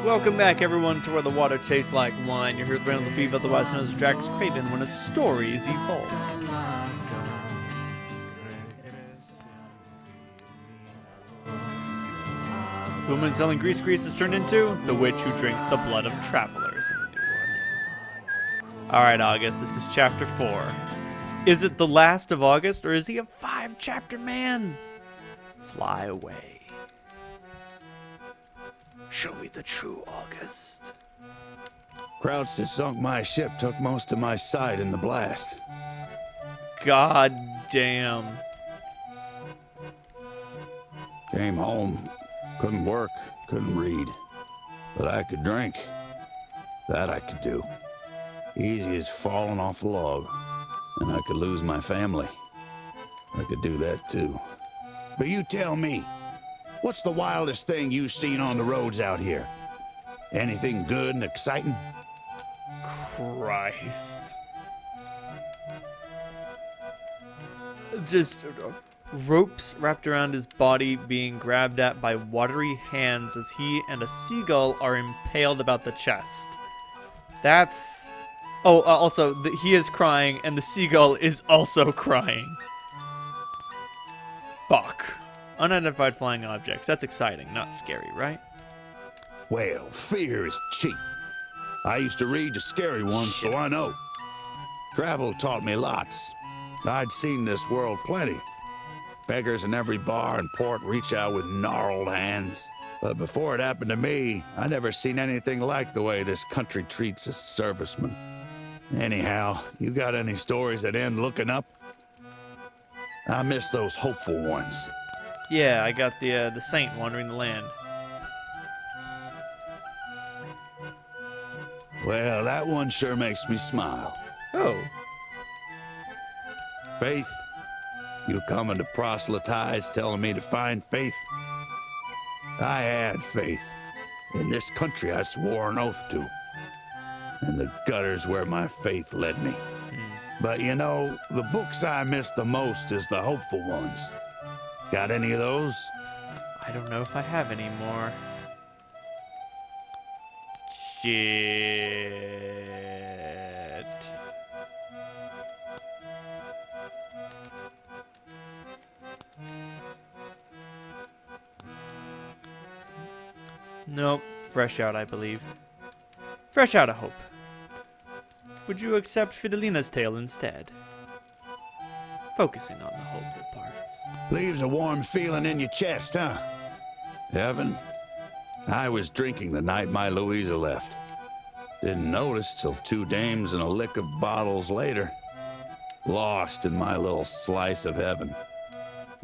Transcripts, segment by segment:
Welcome back, everyone, to Where the Water Tastes Like Wine. You're here with Brandon Lefebvre, otherwise known as DraxxKraven, when a story is evolved. The woman selling grease has turned into the witch who drinks the blood of travelers in New Orleans. Alright, August, this is chapter 4. Is it the last of August, or is he a 5-chapter man? Fly away. Show me the true August. Krauts that sunk my ship took most of my sight in the blast. God damn. Came home, couldn't work, couldn't read. But I could drink. That I could do. Easy as falling off a log. And I could lose my family. I could do that too. But you tell me, what's the wildest thing you've seen on the roads out here? Anything good and exciting? Christ. Just ropes wrapped around his body being grabbed at by watery hands as he and a seagull are impaled about the chest. That's... Oh, also, he is crying and the seagull is also crying. Fuck. Unidentified flying objects. That's exciting, not scary, right? Well, fear is cheap. I used to read the scary ones, so I know. Travel taught me lots. I'd seen this world plenty. Beggars in every bar and port reach out with gnarled hands. But before it happened to me, I never seen anything like the way this country treats a serviceman. Anyhow, you got any stories that end looking up? I miss those hopeful ones. Yeah, I got the saint wandering the land. Well, that one sure makes me smile. Oh. Faith? You coming to proselytize, telling me to find faith? I had faith. In this country I swore an oath to. And the gutter's where my faith led me. But you know, the books I miss the most is the hopeful ones. Got any of those? I don't know if I have any more. Shit. Nope. Fresh out, I believe. Fresh out of hope. Would you accept Fidelina's tale instead? Focusing on the hopeful parts. Leaves a warm feeling in your chest, huh? Evan, I was drinking the night my Louisa left. Didn't notice till 2 dames and a lick of bottles later. Lost in my little slice of heaven.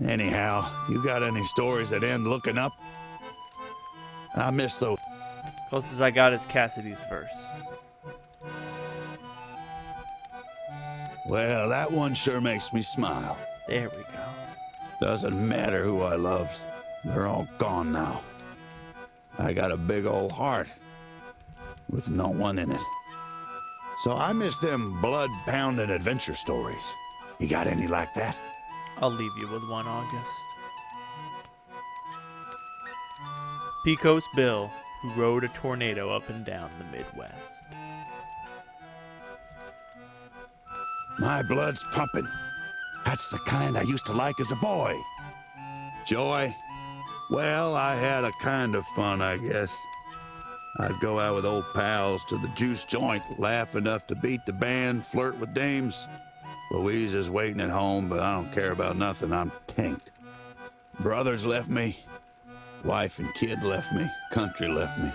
Anyhow, you got any stories that end looking up? I miss those. Closest I got is Cassidy's verse. Well, that one sure makes me smile. There we go. Doesn't matter who I loved. They're all gone now. I got a big old heart with no one in it. So I miss them blood-pounding adventure stories. You got any like that? I'll leave you with one, August. Pecos Bill, who rode a tornado up and down the Midwest. My blood's pumping. That's the kind I used to like as a boy. Joy? Well, I had a kind of fun, I guess. I'd go out with old pals to the juice joint, laugh enough to beat the band, flirt with dames. Louise is waiting at home, but I don't care about nothing. I'm tanked. Brothers left me. Wife and kid left me. Country left me.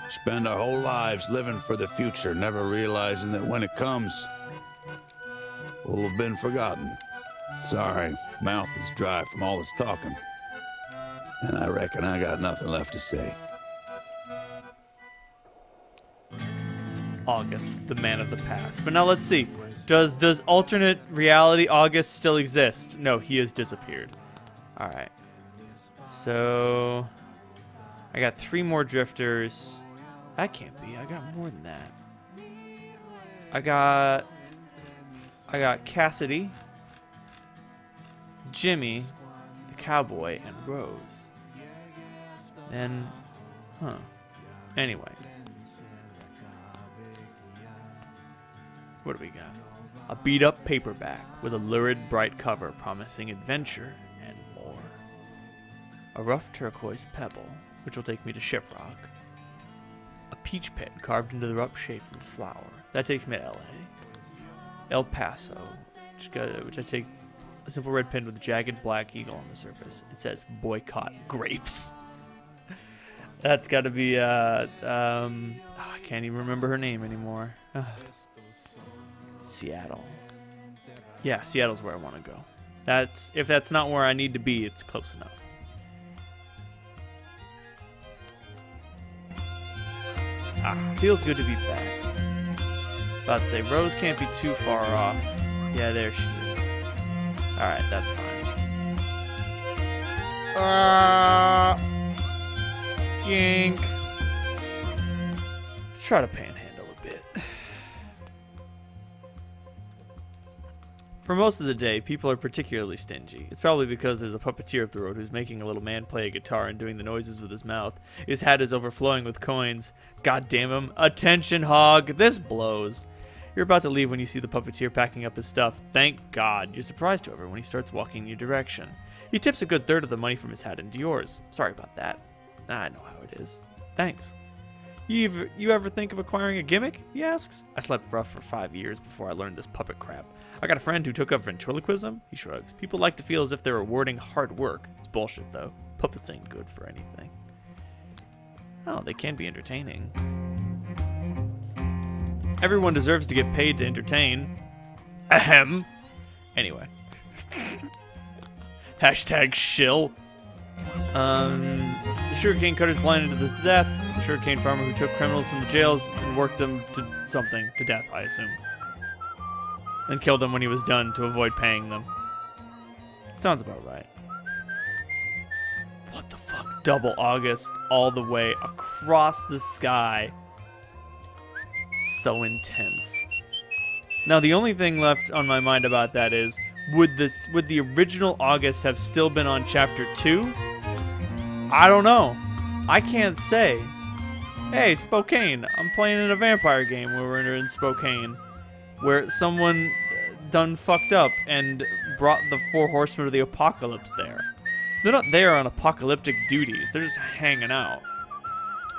Spend our whole lives living for the future, never realizing that when it comes, we'll have been forgotten. Sorry, mouth is dry from all this talking. And I reckon I got nothing left to say. August, the man of the past. But now let's see. Does alternate reality August still exist? No, he has disappeared. Alright. So I got 3 more drifters. That can't be. I got more than that. I got Cassidy, Jimmy, the cowboy, and Rose. Then, huh. Anyway. What do we got? A beat-up paperback with a lurid, bright cover promising adventure and more. A rough turquoise pebble, which will take me to Shiprock. A peach pit carved into the rough shape of a flower. That takes me to LA. El Paso, which I take a simple red pin with a jagged black eagle on the surface. It says, boycott grapes. That's got to be, I can't even remember her name anymore. Seattle. Yeah, Seattle's where I want to go. If that's not where I need to be, it's close enough. Feels good to be back. About to say, Rose can't be too far off. Yeah, there she is. Alright, that's fine. Skink. Let's try to panhandle a bit. For most of the day, people are particularly stingy. It's probably because there's a puppeteer up the road who's making a little man play a guitar and doing the noises with his mouth. His hat is overflowing with coins. God damn him. Attention, hog. This blows. You're about to leave when you see the puppeteer packing up his stuff. Thank God. You're surprised, however, when he starts walking in your direction. He tips a good third of the money from his hat into yours. Sorry about that. I know how it is. Thanks. You ever think of acquiring a gimmick? He asks. I slept rough for 5 years before I learned this puppet crap. I got a friend who took up ventriloquism. He shrugs. People like to feel as if they're rewarding hard work. It's bullshit, though. Puppets ain't good for anything. Oh, they can be entertaining. Everyone deserves to get paid to entertain. Ahem. Anyway. Hashtag shill. The sugarcane cutter's blinded to this death. The sugarcane farmer who took criminals from the jails and worked them to something. To death, I assume. And killed them when he was done to avoid paying them. Sounds about right. What the fuck? Double August all the way across the sky. So intense. Now the only thing left on my mind about that is, would the original August have still been on chapter 2? I don't know. I can't say. Hey, Spokane. I'm playing in a vampire game where we're in Spokane, where someone done fucked up and brought the 4 horsemen of the apocalypse there. They're not there on apocalyptic duties. They're just hanging out.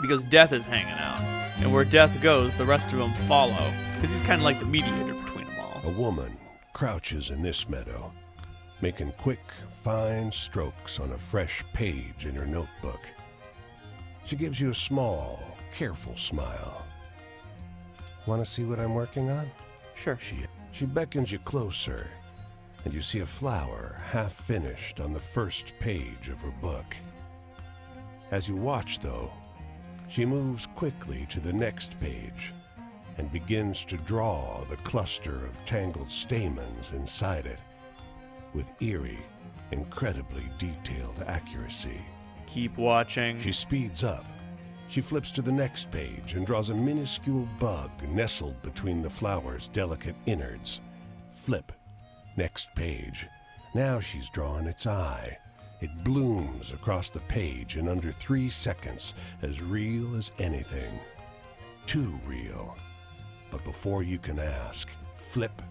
Because Death is hanging out. And where Death goes, the rest of them follow. Because he's kind of like the mediator between them all. A woman crouches in this meadow, making quick, fine strokes on a fresh page in her notebook. She gives you a small, careful smile. Want to see what I'm working on? Sure. She beckons you closer, and you see a flower half finished on the first page of her book. As you watch, though, she moves quickly to the next page and begins to draw the cluster of tangled stamens inside it with eerie, incredibly detailed accuracy. Keep watching. She speeds up. She flips to the next page and draws a minuscule bug nestled between the flower's delicate innards. Flip. Next page. Now she's drawn its eye. It blooms across the page in under 3 seconds, as real as anything. Too real. But before you can ask, flip.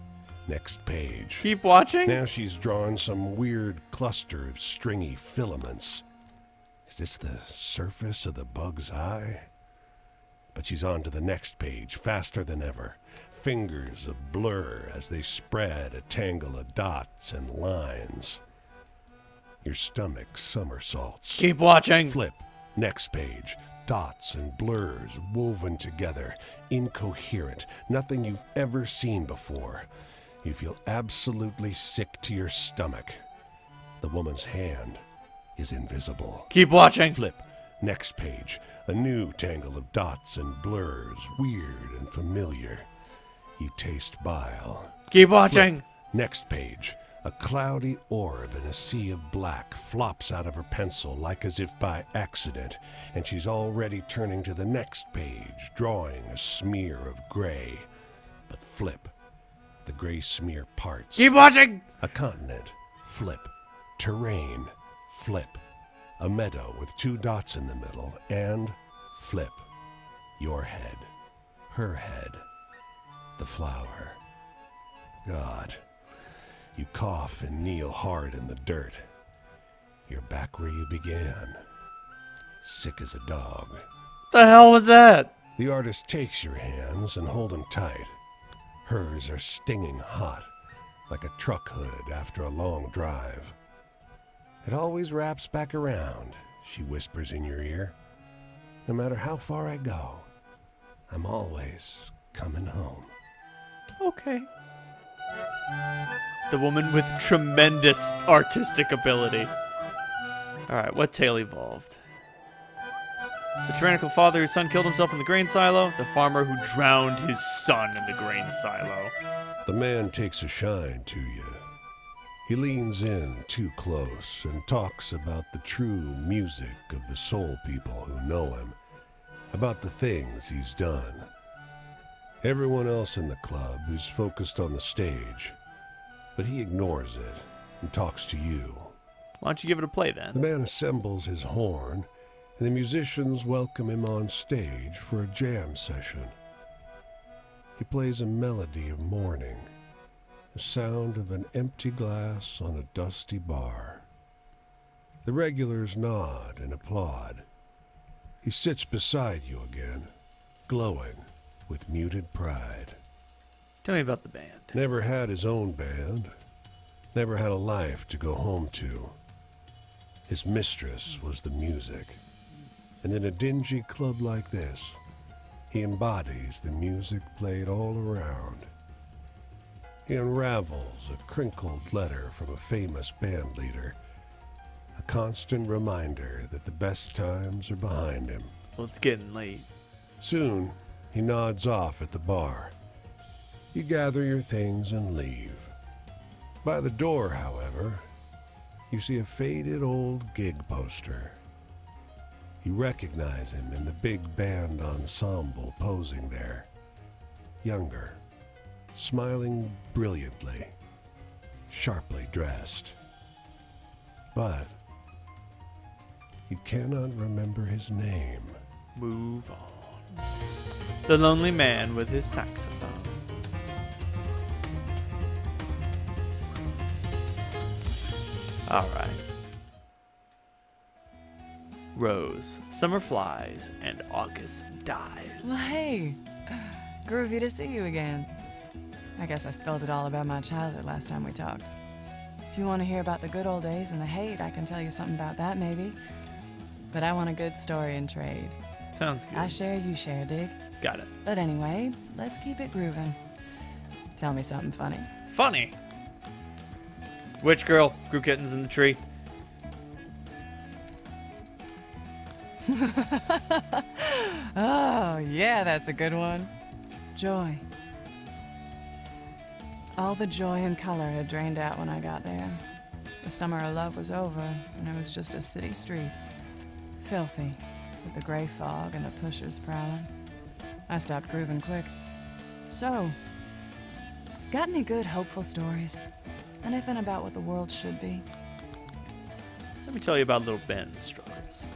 Next page. Keep watching. Now she's drawn some weird cluster of stringy filaments. Is this the surface of the bug's eye? But she's on to the next page, faster than ever. Fingers a blur as they spread a tangle of dots and lines. Your stomach somersaults. Keep watching. Flip. Next page. Dots and blurs woven together. Incoherent. Nothing you've ever seen before. You feel absolutely sick to your stomach. The woman's hand is invisible. Keep watching. Flip. Next page. A new tangle of dots and blurs, weird and familiar. You taste bile. Keep watching. Flip. Next page. A cloudy orb in a sea of black flops out of her pencil like as if by accident, and she's already turning to the next page, drawing a smear of gray. But flip. The gray smear parts. Keep watching. A continent. Flip. Terrain. Flip. A meadow with 2 dots in the middle, and flip. Your head. Her head. The flower. God. You cough and kneel hard in the dirt. You're back where you began. Sick as a dog. The hell was that? The artist takes your hands and hold them tight. Hers are stinging hot, like a truck hood after a long drive. It always wraps back around, she whispers in your ear. No matter how far I go, I'm always coming home. Okay. The woman with tremendous artistic ability. Alright, what tale evolved? The tyrannical father whose son killed himself in the grain silo. The farmer who drowned his son in the grain silo. The man takes a shine to you. He leans in too close and talks about the true music of the soul people who know him, about the things he's done. Everyone else in the club is focused on the stage, but he ignores it and talks to you. Why don't you give it a play The then? man assembles his horn, and the musicians welcome him on stage for a jam session. He plays a melody of mourning, the sound of an empty glass on a dusty bar. The regulars nod and applaud. He sits beside you again, glowing with muted pride. Tell me about the band. Never had his own band, never had a life to go home to. His mistress was the music, and in a dingy club like this, he embodies the music played all around. He unravels a crinkled letter from a famous band leader, a constant reminder that the best times are behind him. Well, it's getting late. Soon, he nods off at the bar. You gather your things and leave. By the door, however, you see a faded old gig poster. You recognize him in the big band ensemble posing there. Younger, smiling brilliantly, sharply dressed. But you cannot remember his name. Move on. The lonely man with his saxophone. All right. Rose, summer flies, and August dies. Well, hey, groovy to see you again. I guess I spilled it all about my childhood last time we talked. If you want to hear about the good old days and the hate, I can tell you something about that maybe. But I want a good story in trade. Sounds good. I share, you share, dig? Got it. But anyway, let's keep it grooving. Tell me something funny. Funny. Witch girl, grew kittens in the tree. Oh, yeah, that's a good one. Joy. All the joy and color had drained out when I got there. The summer of love was over, and it was just a city street. Filthy, with the gray fog and the pushers prowling. I stopped grooving quick. So, got any good, hopeful stories? Anything about what the world should be? Let me tell you about little Ben's struggles.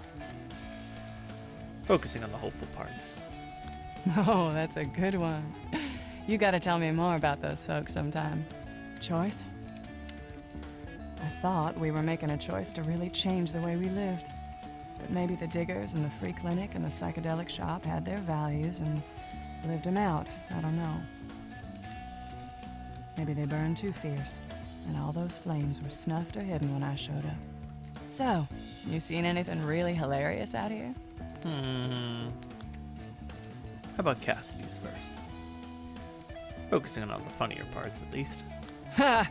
Focusing on the hopeful parts. Oh, that's a good one. You gotta tell me more about those folks sometime. Choice? I thought we were making a choice to really change the way we lived. But maybe the diggers and the free clinic and the psychedelic shop had their values and lived them out. I don't know. Maybe they burned too fierce, and all those flames were snuffed or hidden when I showed up. So, you seen anything really hilarious out here? How about Cassidy's verse? Focusing on all the funnier parts, at least. Ha!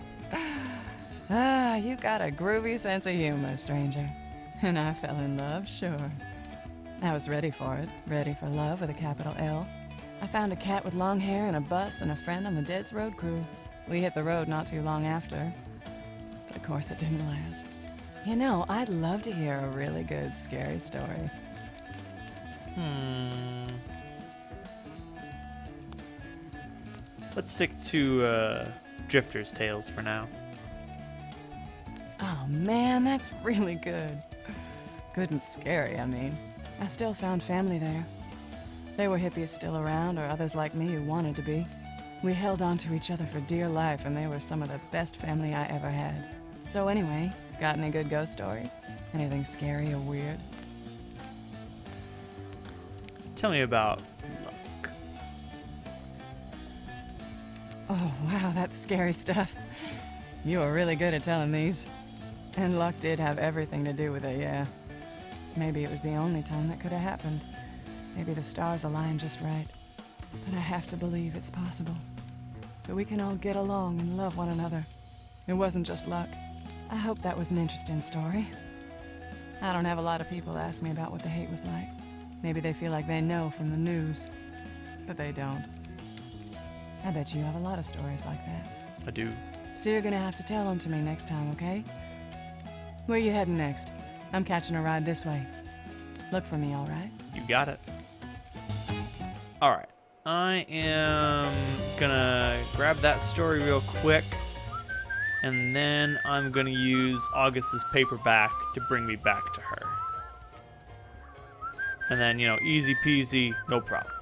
Ah, you got a groovy sense of humor, stranger. And I fell in love, sure. I was ready for it, ready for love with a capital L. I found a cat with long hair and a bus and a friend on the Dead's road crew. We hit the road not too long after. But of course it didn't last. You know, I'd love to hear a really good, scary story. Let's stick to Drifter's Tales for now. Oh man, that's really good. Good and scary, I mean. I still found family there. They were hippies still around, or others like me who wanted to be. We held on to each other for dear life, and they were some of the best family I ever had. So anyway, got any good ghost stories? Anything scary or weird? Tell me about luck. Oh, wow, that's scary stuff. You were really good at telling these. And luck did have everything to do with it, yeah. Maybe it was the only time that could have happened. Maybe the stars aligned just right. But I have to believe it's possible. That we can all get along and love one another. It wasn't just luck. I hope that was an interesting story. I don't have a lot of people ask me about what the hate was like. Maybe they feel like they know from the news. But they don't. I bet you have a lot of stories like that. I do. So you're gonna have to tell them to me next time, okay? Where you heading next? I'm catching a ride this way. Look for me, all right? You got it. All right. I am gonna grab that story real quick, and then I'm gonna use August's paperback to bring me back to her. And then, easy peasy, no problem.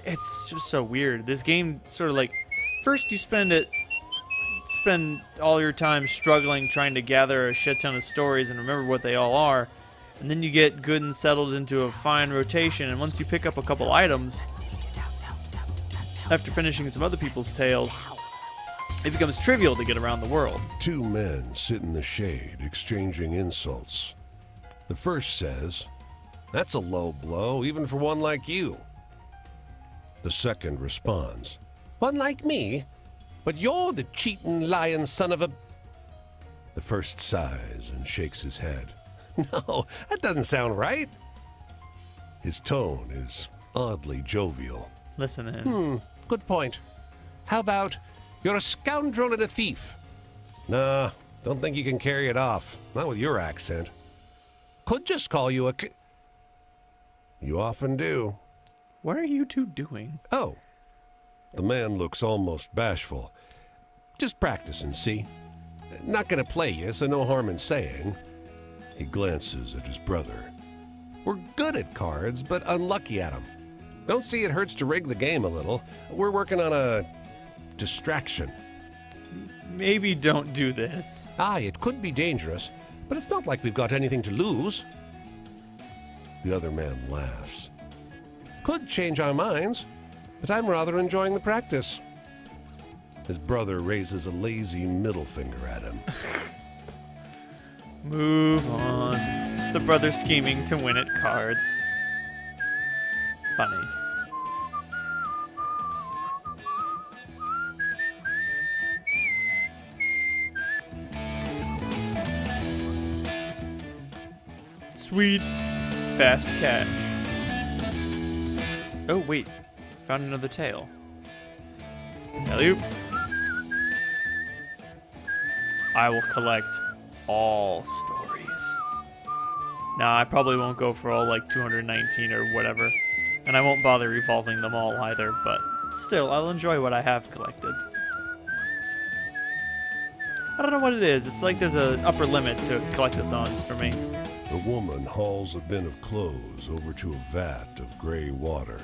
It's just so weird. This game sort of like, first you spend all your time struggling trying to gather a shit ton of stories and remember what they all are, and then you get good and settled into a fine rotation, and once you pick up a couple items, after finishing some other people's tales, it becomes trivial to get around the world. Two men sit in the shade, exchanging insults. The first says, "That's a low blow, even for one like you." The second responds, "One like me? But you're the cheating, lying son of a..." The first sighs and shakes his head. "No, that doesn't sound right." His tone is oddly jovial. Listen in. Good point. How about, "You're a scoundrel and a thief"? Nah, don't think you can carry it off. Not with your accent. Could just call you a You often do. What are you two doing? Oh. The man looks almost bashful. Just practicing, see? Not gonna play you, so no harm in saying. He glances at his brother. We're good at cards, but unlucky at them. Don't see it hurts to rig the game a little. We're working on a distraction. Maybe don't do this. Aye, it could be dangerous, but it's not like we've got anything to lose. The other man laughs. Could change our minds, but I'm rather enjoying the practice. His brother raises a lazy middle finger at him. Move on. The brother scheming to win at cards. Funny. Sweet. Fast cash. Oh, wait. Found another tale. Alley-oop. I will collect all stories. Now, I probably won't go for all like 219 or whatever. And I won't bother revolving them all either, but still, I'll enjoy what I have collected. I don't know what it is. It's like there's an upper limit to collectathons for me. The woman hauls a bin of clothes over to a vat of gray water.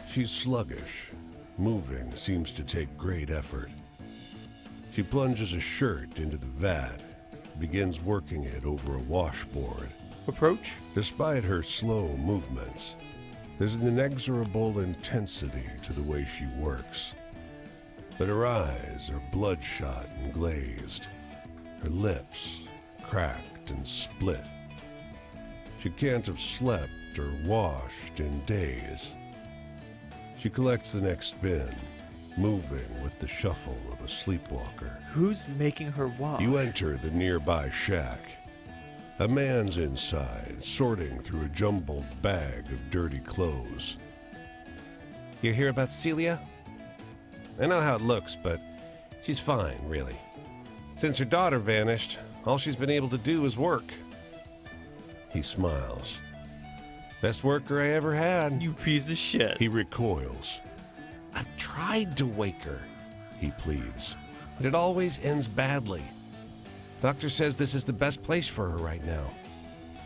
She's sluggish. Moving seems to take great effort. She plunges a shirt into the vat, begins working it over a washboard. Approach? Despite her slow movements, there's an inexorable intensity to the way she works. But her eyes are bloodshot and glazed, her lips cracked and split. She can't have slept or washed in days. She collects the next bin, moving with the shuffle of a sleepwalker. Who's making her walk? You enter the nearby shack. A man's inside, sorting through a jumbled bag of dirty clothes. You hear about Celia? I know how it looks, but she's fine, really. Since her daughter vanished, all she's been able to do is work. He smiles. Best worker I ever had. You piece of shit. He recoils. I've tried to wake her, he pleads, but it always ends badly. Doctor says this is the best place for her right now.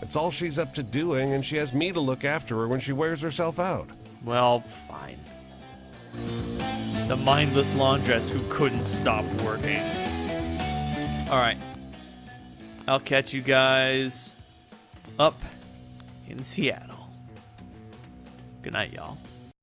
It's all she's up to doing, and she has me to look after her when she wears herself out. Well, fine. The mindless laundress who couldn't stop working. Alright. I'll catch you guys up in Seattle. Good night, y'all.